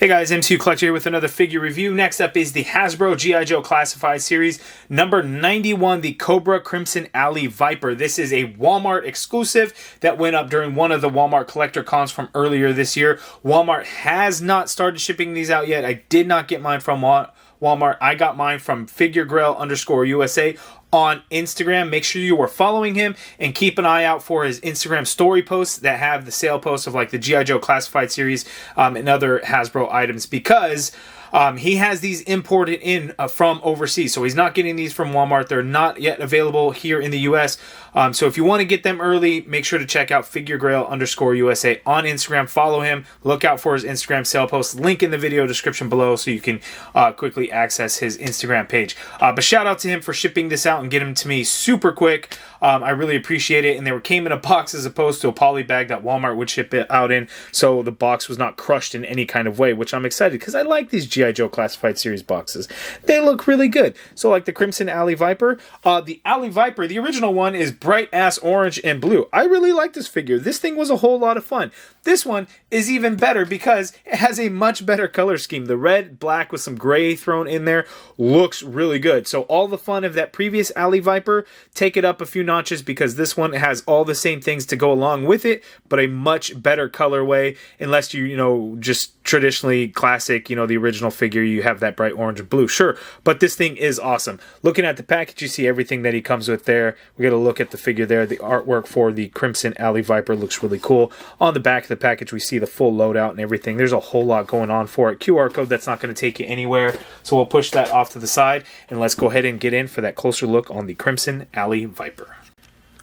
Hey guys, MCU Collector here with another figure review. Next up is the Hasbro G.I. Joe Classified Series, number 91, the Cobra Crimson Alley Viper. This is a Walmart exclusive that went up during one of the Walmart collector cons from earlier this year. Walmart has not started shipping these out yet. I did not get mine from Walmart. I got mine from FigureGrail_USA on Instagram. Make sure you are following him and keep an eye out for his Instagram story posts that have the sale posts of like the G.I. Joe Classified Series and other Hasbro items, because he has these imported in from overseas. So he's not getting these from Walmart. They're not yet available here in the US. So if you want to get them early, make sure to check out FigureGrail_USA on Instagram. Follow him. Look out for his Instagram sale posts. Link in the video description below so you can quickly access his Instagram page. But shout out to him for shipping this out and getting them to me super quick. I really appreciate it. And they came in a box as opposed to a poly bag that Walmart would ship it out in. So the box was not crushed in any kind of way, which I'm excited because I like these G.I. Joe Classified Series boxes. They look really good. So like the Crimson Alley Viper, the Alley Viper, the original one is bright ass orange and blue. I really like this figure. This thing was a whole lot of fun. This one is even better because it has a much better color scheme. The red, black with some gray thrown in there looks really good. So all the fun of that previous Alley Viper, take it up a few notches because this one has all the same things to go along with it, but a much better colorway. Unless you just traditionally classic, the original figure, you have that bright orange and blue, sure. But this thing is awesome. Looking at the package, you see everything that he comes with there. We got to look at the figure there. The artwork for the Crimson Alley Viper looks really cool. On the back of the package, we see the full loadout and everything. There's a whole lot going on for it. QR code that's not going to take you anywhere. So we'll push that off to the side and let's go ahead and get in for that closer look on the Crimson Alley Viper.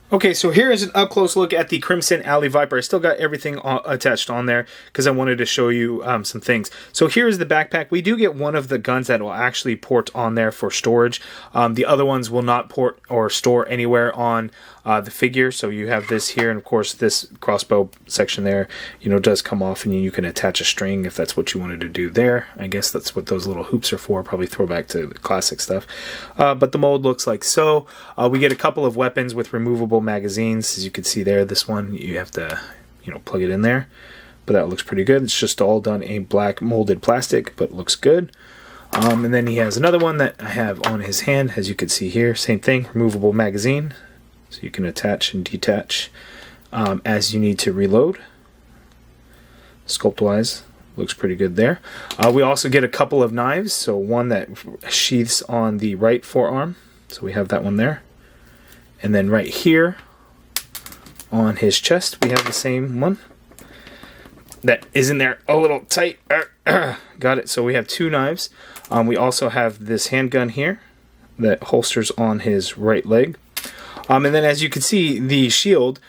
Okay, so here is an up-close look at the Crimson Alley Viper. I still got everything attached on there because I wanted to show you some things. So here is the backpack. We do get one of the guns that will actually port on there for storage. The other ones will not port or store anywhere on the figure. So you have this here, and of course this crossbow section there, does come off, and you can attach a string if that's what you wanted to do there. I guess that's what those little hoops are for. Probably throwback to the classic stuff. But the mold looks like so. We get a couple of weapons with removable magazines. As you can see there, this one you have to plug it in there, but that looks pretty good. It's just all done in black molded plastic, but looks good. And then he has another one that I have on his hand, as you can see here. Same thing, removable magazine, so you can attach and detach as you need to reload. Sculpt wise, looks pretty good there. We also get a couple of knives, so one that sheaths on the right forearm, so we have that one there. And then right here on his chest, we have the same one. That is in there a little tight. Got it. So we have two knives. We also have this handgun here that holsters on his right leg. And then as you can see, the shield.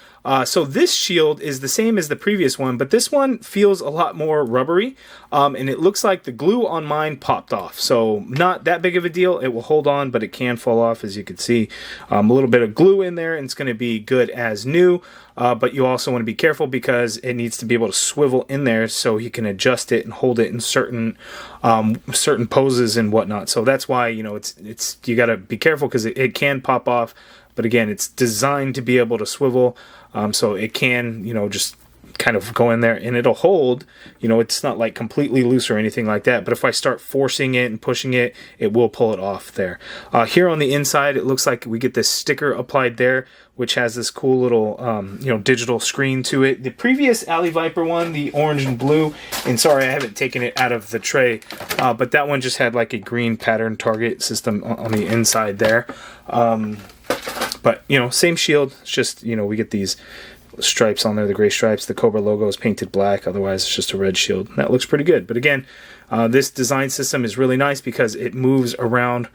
So this shield is the same as the previous one, but this one feels a lot more rubbery, and it looks like the glue on mine popped off. So not that big of a deal. It will hold on, but it can fall off, as you can see. A little bit of glue in there, and it's going to be good as new, but you also want to be careful because it needs to be able to swivel in there so you can adjust it and hold it in certain poses and whatnot. So that's why you got to be careful because it can pop off. But again, it's designed to be able to swivel, so it can, just kind of go in there and it'll hold. It's not like completely loose or anything like that. But if I start forcing it and pushing it, it will pull it off there. Here on the inside, it looks like we get this sticker applied there, which has this cool little, digital screen to it. The previous Alley Viper one, the orange and blue, and sorry, I haven't taken it out of the tray, but that one just had like a green pattern target system on the inside there. But, same shield. It's just, we get these stripes on there, the gray stripes. The Cobra logo is painted black. Otherwise, it's just a red shield. That looks pretty good. But again, this design system is really nice because it moves around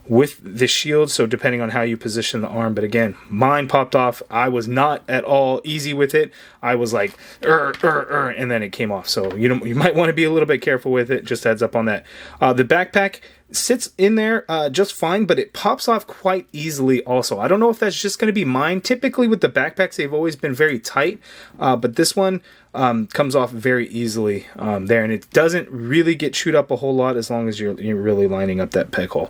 with the shield. So depending on how you position the arm. But again, mine popped off. I was not at all easy with it. I was like, and then it came off. So, you might want to be a little bit careful with it. Just heads up on that. The backpack sits in there just fine, but it pops off quite easily also. I don't know if that's just going to be mine. Typically with the backpacks, they've always been very tight, but this one comes off very easily there, and it doesn't really get chewed up a whole lot as long as you're really lining up that peg hole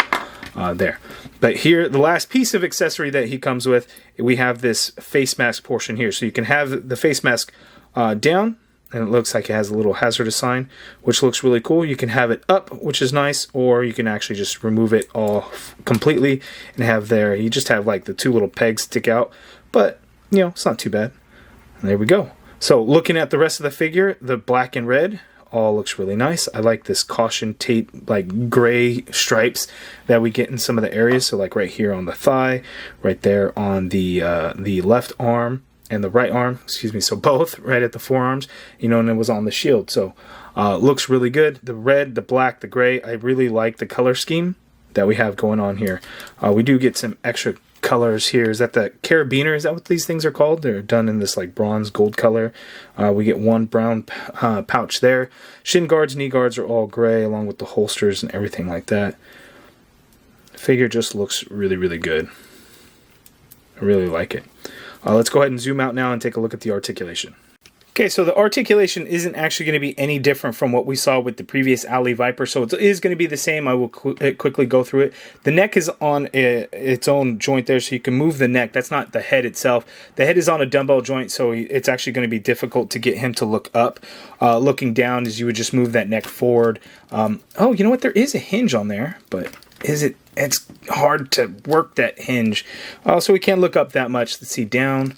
there. But here, the last piece of accessory that he comes with, we have this face mask portion here. So you can have the face mask down, and it looks like it has a little hazardous sign, which looks really cool. You can have it up, which is nice, or you can actually just remove it all completely and have there, you just have like the two little pegs stick out, but you know, it's not too bad. And there we go. So looking at the rest of the figure, the black and red all looks really nice. I like this caution tape, like gray stripes that we get in some of the areas. So like right here on the thigh, right there on the left arm, and the right arm, excuse me, so both right at the forearms, you know, and it was on the shield. So looks really good. The red, the black, the gray, I really like the color scheme that we have going on here. We do get some extra colors here. Is that the carabiner? Is that what these things are called? They're done in this like bronze gold color. We get one brown pouch there. Shin guards, knee guards are all gray, along with the holsters and everything like that. The figure just looks really, really good. I really like it. Let's go ahead and zoom out now and take a look at the articulation. Okay, so the articulation isn't actually going to be any different from what we saw with the previous Alley VIPER, so it is going to be the same. I will quickly go through it. The neck is on its own joint there, so you can move the neck. That's not the head itself. The head is on a dumbbell joint, so it's actually going to be difficult to get him to look up. Looking down is you would just move that neck forward. Oh, you know what? There is a hinge on there, but is it? It's hard to work that hinge. So we can't look up that much. Let's see, down.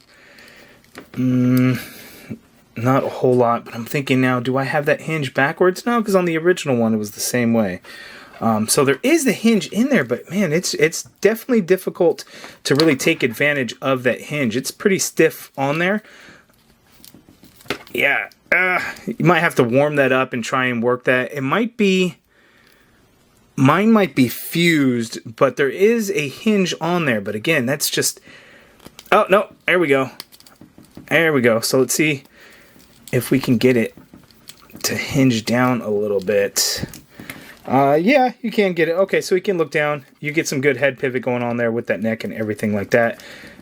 Not a whole lot, but I'm thinking now, do I have that hinge backwards? No, because on the original one, it was the same way. So there is the hinge in there, but man, it's definitely difficult to really take advantage of that hinge. It's pretty stiff on there. Yeah, you might have to warm that up and try and work that. It might be... Mine might be fused, but there is a hinge on there. But again, that's just... Oh, no. There we go. There we go. So let's see if we can get it to hinge down a little bit. Yeah, you can get it. Okay, so we can look down. You get some good head pivot going on there with that neck and everything like that.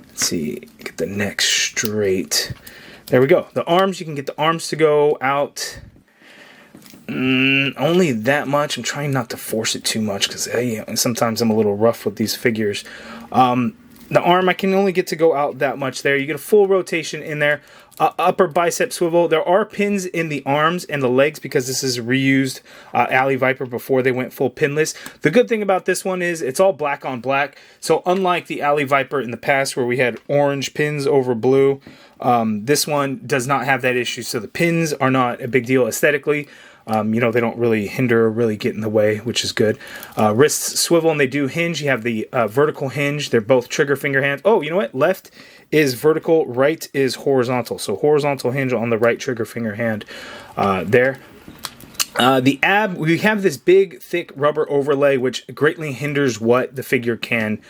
Let's see. Get the neck straight. There we go. The arms, you can get the arms to go out... only that much. I'm trying not to force it too much because sometimes I'm a little rough with these figures. The arm, I can only get to go out that much there. You get a full rotation in there. Upper bicep swivel. There are pins in the arms and the legs because this is a reused Alley VIPER before they went full pinless. The good thing about this one is it's all black on black. So unlike the Alley VIPER in the past where we had orange pins over blue, this one does not have that issue. So the pins are not a big deal aesthetically. You know, they don't really hinder or really get in the way, which is good. Wrists swivel and they do hinge. You have the vertical hinge. They're both trigger finger hands. Oh, you know what? Left is vertical, right is horizontal. So horizontal hinge on the right trigger finger hand there. The ab, we have this big, thick rubber overlay, which greatly hinders what the figure can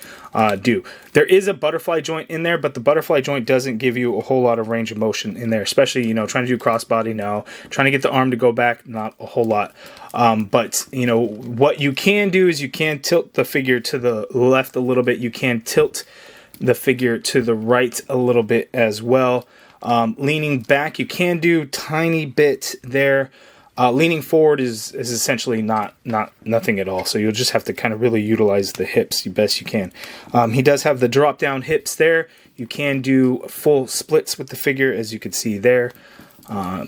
do. There is a butterfly joint in there, but the butterfly joint doesn't give you a whole lot of range of motion in there, especially, you know, trying to do crossbody now, trying to get the arm to go back, not a whole lot. But, you know, what you can do is you can tilt the figure to the left a little bit. You can tilt the figure to the right a little bit as well. Leaning back, you can do tiny bit there. Leaning forward is essentially nothing at all. So you'll just have to kind of really utilize the hips the best you can. He does have the drop down hips there. You can do full splits with the figure, as you can see there.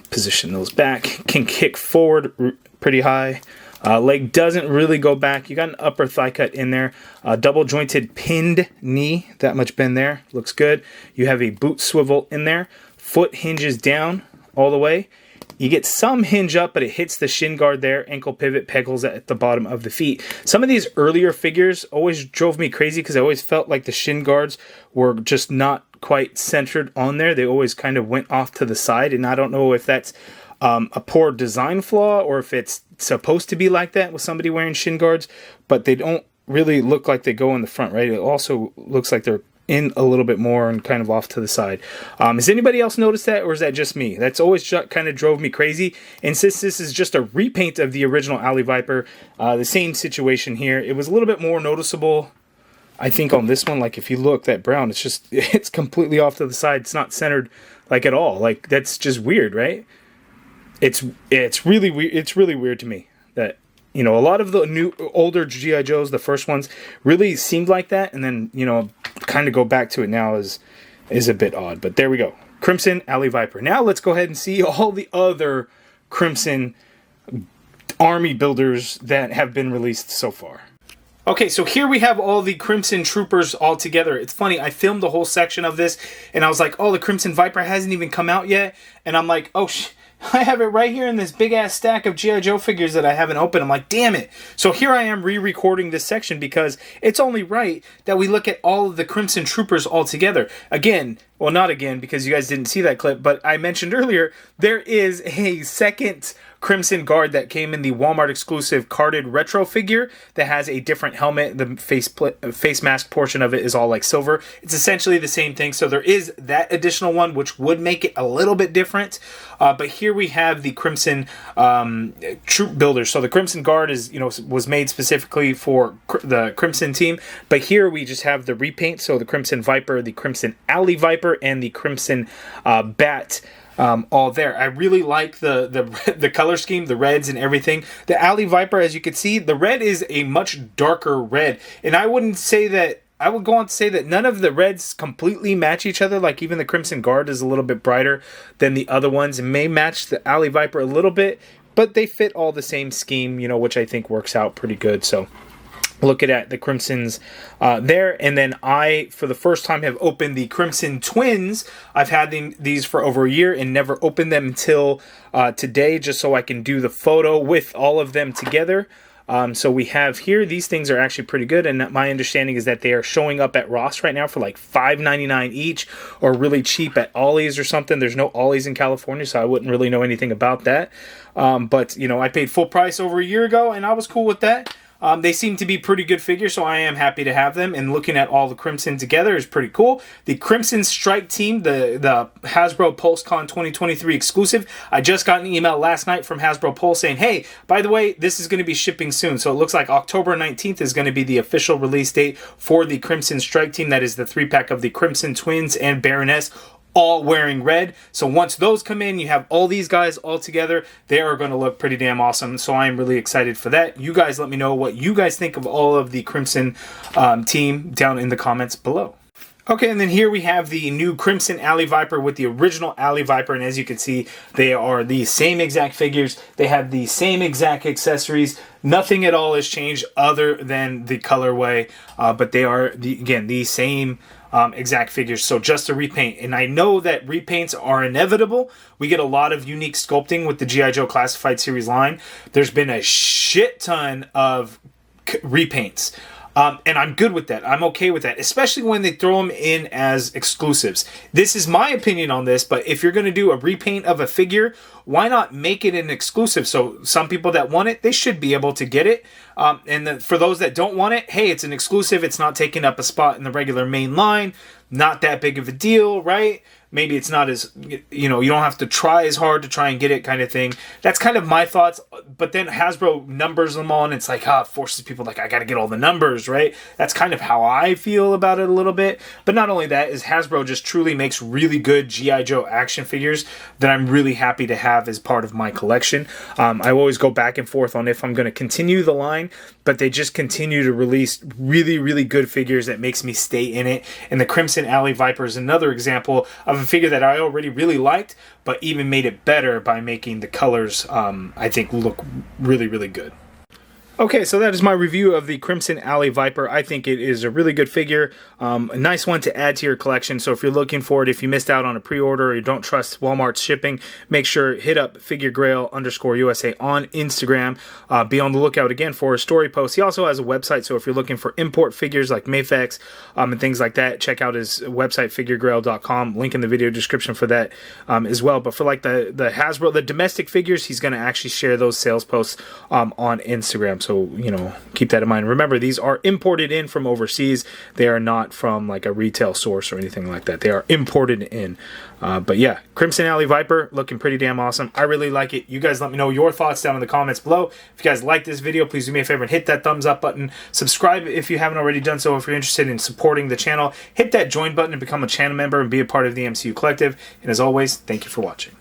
Position those back. Can kick forward pretty high. Leg doesn't really go back. You got an upper thigh cut in there. Double jointed pinned knee. That much bend there. Looks good. You have a boot swivel in there. Foot hinges down all the way. You get some hinge up, but it hits the shin guard there. Ankle pivot pegals at the bottom of the feet. Some of these earlier figures always drove me crazy because I always felt like the shin guards were just not quite centered on there. They always kind of went off to the side, and I don't know if that's a poor design flaw or if it's supposed to be like that with somebody wearing shin guards, but they don't really look like they go in the front, right? It also looks like they're in a little bit more and kind of off to the side. Has anybody else noticed that, or is that just me? That's always kind of drove me crazy. And since this is just a repaint of the original Alley VIPER, the same situation here. It was a little bit more noticeable, I think, on this one. Like if you look, that brown, it's completely off to the side. It's not centered like at all. Like that's just weird, right? It's really weird. It's really weird to me that, you know, a lot of the older G.I. Joes, the first ones, really seemed like that, and then, you know, kind of go back to it now is a bit odd. But there we go. Crimson Alley Viper. Now let's go ahead and see all the other Crimson army builders that have been released so far. Okay, so here we have all the Crimson Troopers all together. It's funny, I filmed the whole section of this, and I was like, oh, the Crimson Viper hasn't even come out yet. And I'm like, oh, I have it right here in this big-ass stack of G.I. Joe figures that I haven't opened. I'm like, damn it. So here I am re-recording this section because it's only right that we look at all of the Crimson Troopers all together. Again, well, not again, because you guys didn't see that clip, but I mentioned earlier, there is a second Crimson Guard that came in the Walmart exclusive carded retro figure that has a different helmet. The face mask portion of it is all like silver. It's essentially the same thing. So there is that additional one, which would make it a little bit different. But here we have the Crimson troop builders. So the Crimson Guard is, was made specifically for the Crimson team. But here we just have the repaint. So the Crimson Viper, the Crimson Alley Viper, and the Crimson b.a.t. All there. I really like the color scheme, the reds and everything. The Alley Viper, as you can see, the red is a much darker red. And I would go on to say that none of the reds completely match each other. Like even the Crimson Guard is a little bit brighter than the other ones. It may match the Alley Viper a little bit, but they fit all the same scheme, which I think works out pretty good. So looking at the Crimsons there. And then I, for the first time, have opened the Crimson Twins. I've had these for over a year and never opened them until today, just so I can do the photo with all of them together. So we have here, these things are actually pretty good, and my understanding is that they are showing up at Ross right now for like $5.99 each, or really cheap at Ollie's or something. There's no Ollie's in California, so I wouldn't really know anything about that. But, I paid full price over a year ago, and I was cool with that. They seem to be pretty good figures, so I am happy to have them. And looking at all the Crimson together is pretty cool. The Crimson Strike Team, the Hasbro PulseCon 2023 exclusive. I just got an email last night from Hasbro Pulse saying, hey, by the way, this is going to be shipping soon. So it looks like October 19th is going to be the official release date for the Crimson Strike Team. That is the 3-pack of the Crimson Twins and Baroness, all wearing red. So once those come in, you have all these guys all together. They are going to look pretty damn awesome. So I am really excited for that. You guys let me know what you guys think of all of the Crimson team down in the comments below. Okay, and then here we have the new Crimson Alley Viper with the original Alley Viper, and as you can see, they are the same exact figures. They have the same exact accessories. Nothing at all has changed other than the colorway, but they are, the same exact figures. So just a repaint. And I know that repaints are inevitable. We get a lot of unique sculpting with the G.I. Joe Classified Series line. There's been a shit ton of repaints. And I'm good with that. I'm okay with that, especially when they throw them in as exclusives. This is my opinion on this, but if you're going to do a repaint of a figure, why not make it an exclusive? So some people that want it, they should be able to get it. And for those that don't want it, hey, it's an exclusive. It's not taking up a spot in the regular main line. Not that big of a deal, right? Maybe it's not as, you don't have to try as hard to try and get it kind of thing. That's kind of my thoughts. But then Hasbro numbers them all, and it's like, it forces people like, I got to get all the numbers, right? That's kind of how I feel about it a little bit. But not only that, is Hasbro just truly makes really good G.I. Joe action figures that I'm really happy to have as part of my collection. I always go back and forth on if I'm going to continue the line, but they just continue to release really, really good figures that makes me stay in it. And the Crimson Alley Viper is another example of a figure that I already really liked, but even made it better by making the colors, I think, look really, really good. Okay, so that is my review of the Crimson Alley Viper. I think it is a really good figure, a nice one to add to your collection. So if you're looking for it, if you missed out on a pre-order or you don't trust Walmart's shipping, make sure hit up FigureGrail_USA on Instagram. Be on the lookout again for a story post. He also has a website, so if you're looking for import figures like Mafex and things like that, check out his website, FigureGrail.com. Link in the video description for that as well. But for like the Hasbro, the domestic figures, he's going to actually share those sales posts on Instagram. So, keep that in mind. Remember, these are imported in from overseas. They are not from like a retail source or anything like that. They are imported in. But yeah, Crimson Alley Viper looking pretty damn awesome. I really like it. You guys let me know your thoughts down in the comments below. If you guys like this video, please do me a favor and hit that thumbs up button. Subscribe if you haven't already done so. If you're interested in supporting the channel, hit that join button and become a channel member and be a part of the MCU Collective. And as always, thank you for watching.